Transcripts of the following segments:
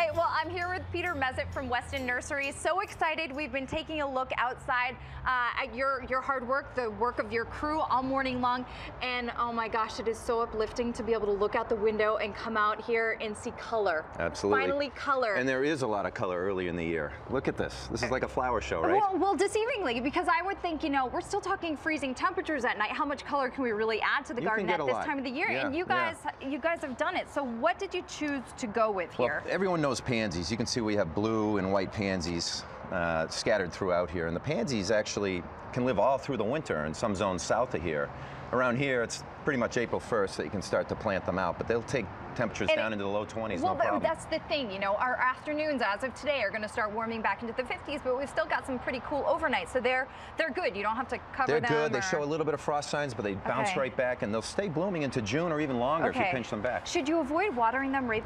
Hey, well, I'm here with Peter Mezitt from Weston Nurseries. So excited. We've been taking a look outside at your hard work, the work of your crew all morning long. And oh my gosh, it is so uplifting to be able to look out the window and come out here and see color. Absolutely. Finally color. And there is a lot of color early in the year. Look at this. This is like a flower show, right? Well, deceivingly, because I would think, you know, we're still talking freezing temperatures at night. How much color can we really add to the garden at this time of the year? Yeah, and you guys have done it. So what did you choose to go with here? Well, everyone knows pansies. You can see we have blue and white pansies scattered throughout here. And the pansies actually can live all through the winter in some zones south of here. Around here, it's pretty much April 1st that you can start to plant them out, but they'll take temperatures down into the low 20s, no problem. That's the thing, you know, our afternoons as of today are going to start warming back into the 50s, but we've still got some pretty cool overnights, so they're good. You don't have to cover them. They're good. They show a little bit of frost signs, but they bounce right back, and they'll stay blooming into June or even longer if you pinch them back. Should you avoid watering them right,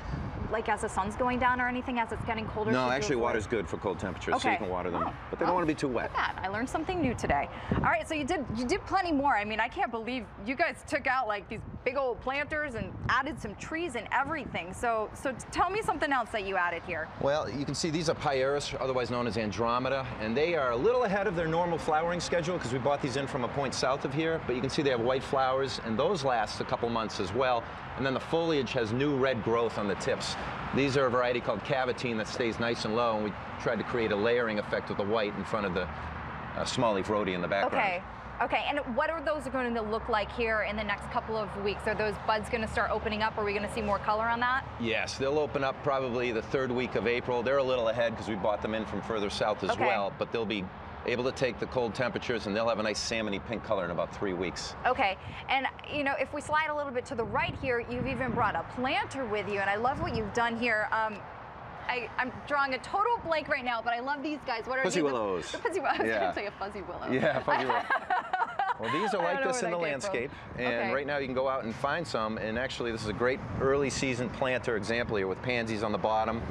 like as the sun's going down or anything, as it's getting colder? No, actually water's good for cold temperatures, so you can water them, but they don't want to be too wet. Look at that. I learned something new today. All right, so you did plenty more. I mean, I can't believe you guys took out like these big old planters and added some trees and everything. So tell me something else that you added here. Well, you can see these are Pieris, otherwise known as Andromeda, and they are a little ahead of their normal flowering schedule because we bought these in from a point south of here, but you can see they have white flowers, and those last a couple months as well. And then the foliage has new red growth on the tips. These are a variety called Cavatine that stays nice and low, and we tried to create a layering effect with the white in front of the small leaf rhodie in the background. Okay, and what are those going to look like here in the next couple of weeks? Are those buds going to start opening up? Are we going to see more color on that? Yes, they'll open up probably the third week of April. They're a little ahead because we bought them in from further south as well, but they'll be able to take the cold temperatures, and they'll have a nice salmony pink color in about 3 weeks. Okay, and you know, if we slide a little bit to the right here, you've even brought a planter with you, and I love what you've done here. I'm drawing a total blank right now, but I love these guys. What are Pussy willows. The pussy willows. I was going to say a fuzzy willow. Yeah, fuzzy willow. Well, these are like this in the landscape, and right now you can go out and find some, and actually this is a great early season planter example here with pansies on the bottom,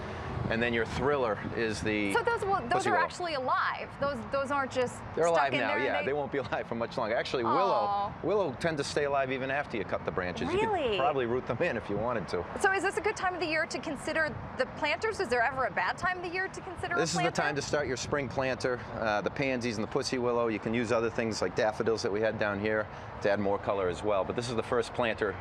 and then your thriller is the So those are actually alive. Those aren't just They're alive stuck in now, there. yeah. They won't be alive for much longer. Actually, willow tend to stay alive even after you cut the branches. Really? You could probably root them in if you wanted to. So is this a good time of the year to consider the planters? Is there ever a bad time of the year to consider a planter? This is the time to start your spring planter. The pansies and the pussy willow. You can use other things like daffodils that we had down here to add more color as well. But this is the first planter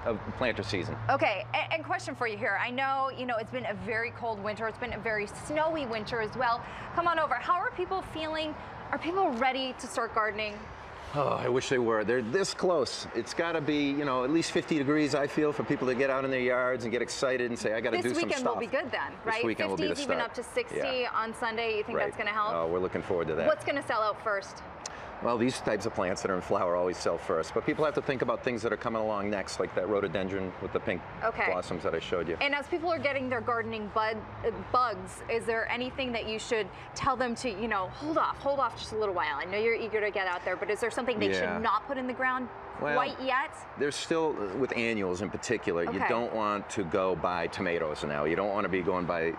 of planter season. Okay, and question for you here. I know, you know, it's been a very cold winter. It's been a very snowy winter as well. Come on over. How are people feeling? Are people ready to start gardening? Oh, I wish they were. They're this close. It's got to be, you know, at least 50 degrees, I feel, for people to get out in their yards and get excited and say, I got to do some stuff. This weekend will be good then, right? This weekend will be the 50s, start. even up to 60 on Sunday. You think that's going to help? Oh, we're looking forward to that. What's going to sell out first? Well, these types of plants that are in flower always sell first, but people have to think about things that are coming along next, like that rhododendron with the pink blossoms that I showed you. And as people are getting their gardening bugs, is there anything that you should tell them to, you know, hold off just a little while? I know you're eager to get out there, but is there something they should not put in the ground quite yet? There's still, with annuals in particular, you don't want to go by tomatoes now. You don't want to be going by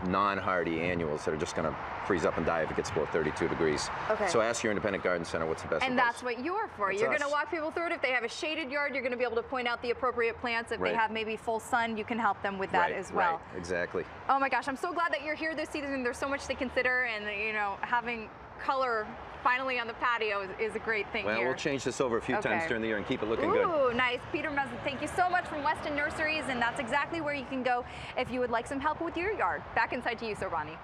non-hardy annuals that are just going to freeze up and die if it gets below 32 degrees. So ask your independent garden center what's the best advice. And that's what you're for. You're going to walk people through it. If they have a shaded yard, you're going to be able to point out the appropriate plants. If they have maybe full sun, you can help them with that as well. Right, exactly. Oh my gosh, I'm so glad that you're here this season. There's so much to consider, and you know, having color finally on the patio is a great thing here. Well, we'll change this over a few times during the year and keep it looking good. Ooh, nice. Peter Mezitt, thank you so much from Weston Nurseries, and that's exactly where you can go if you would like some help with your yard. Back inside to you, Sir Ronnie.